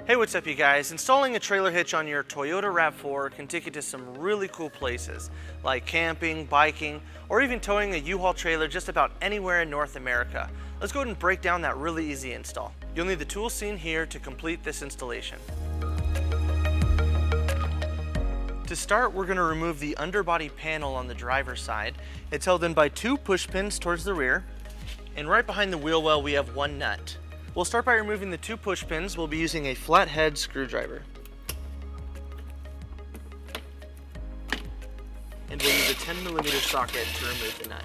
Hey, what's up you guys? Installing a trailer hitch on your Toyota Rav4 can take you to some really cool places, like camping, biking, or even towing a U-Haul trailer just about anywhere in North America. Let's go ahead and break down that really easy install. You'll need the tools seen here to complete this installation. To start, we're going to remove the underbody panel on the driver's side. It's held in by 2 push pins towards the rear, and right behind the wheel well we have 1 nut. We'll start by removing the 2 push pins. We'll be using a flathead screwdriver. And we'll use a 10mm socket to remove the nut.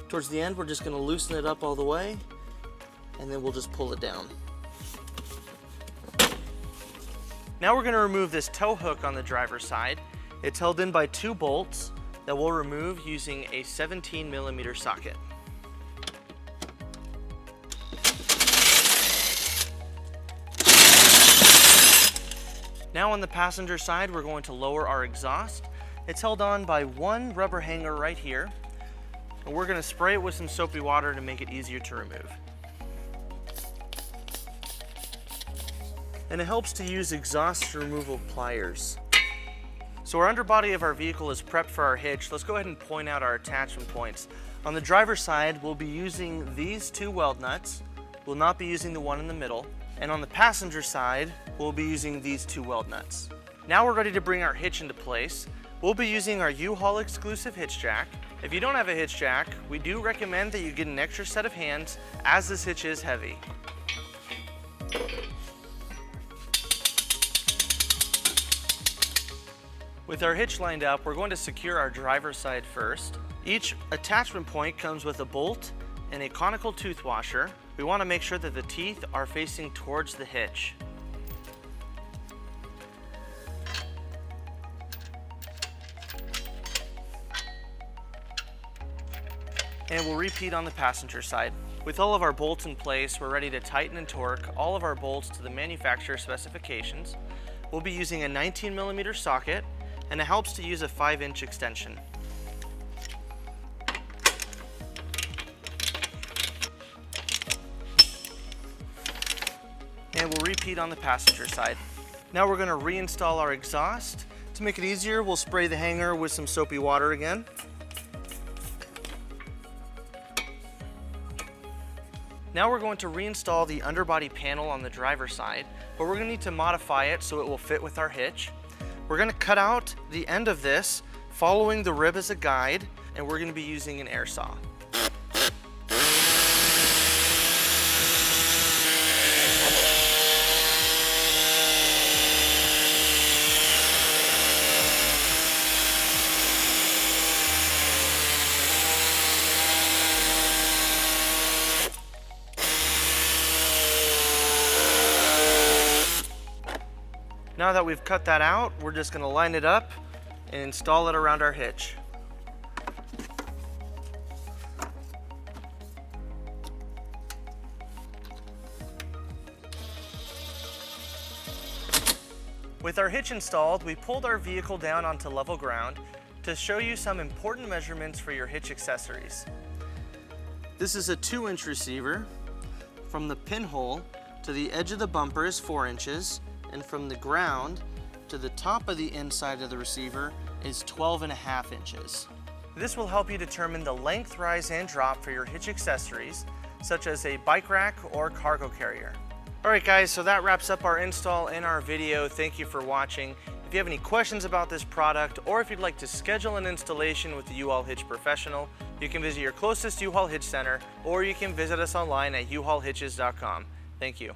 Towards the end, we're just going to loosen it up all the way, and then we'll just pull it down. Now we're going to remove this tow hook on the driver's side. It's held in by 2 bolts that we'll remove using a 17mm socket. Now on the passenger side, we're going to lower our exhaust. It's held on by 1 rubber hanger right here, and we're going to spray it with some soapy water to make it easier to remove. And it helps to use exhaust removal pliers. So our underbody of our vehicle is prepped for our hitch. Let's go ahead and point out our attachment points. On the driver's side, we'll be using these 2 weld nuts. We'll not be using the one in the middle. And on the passenger side, we'll be using these 2 weld nuts. Now we're ready to bring our hitch into place. We'll be using our U-Haul exclusive hitch jack. If you don't have a hitch jack, we do recommend that you get an extra set of hands, as this hitch is heavy. With our hitch lined up, we're going to secure our driver's side first. Each attachment point comes with a bolt and a conical tooth washer. We want to make sure that the teeth are facing towards the hitch. And we'll repeat on the passenger side. With all of our bolts in place, we're ready to tighten and torque all of our bolts to the manufacturer specifications. We'll be using a 19mm socket, and it helps to use a 5-inch extension. And we'll repeat on the passenger side. Now we're going to reinstall our exhaust. To make it easier, we'll spray the hanger with some soapy water again. Now we're going to reinstall the underbody panel on the driver's side, but we're going to need to modify it so it will fit with our hitch. We're going to cut out the end of this, following the rib as a guide, and we're going to be using an air saw. Now that we've cut that out, we're just going to line it up and install it around our hitch. With our hitch installed, we pulled our vehicle down onto level ground to show you some important measurements for your hitch accessories. This is a 2-inch receiver. From the pinhole to the edge of the bumper is 4 inches. And from the ground to the top of the inside of the receiver is 12.5 inches. This will help you determine the length, rise, and drop for your hitch accessories, such as a bike rack or cargo carrier. Alright guys, so that wraps up our install and our video. Thank you for watching. If you have any questions about this product, or if you'd like to schedule an installation with the U-Haul Hitch Professional, you can visit your closest U-Haul Hitch Center, or you can visit us online at uhaulhitches.com. Thank you.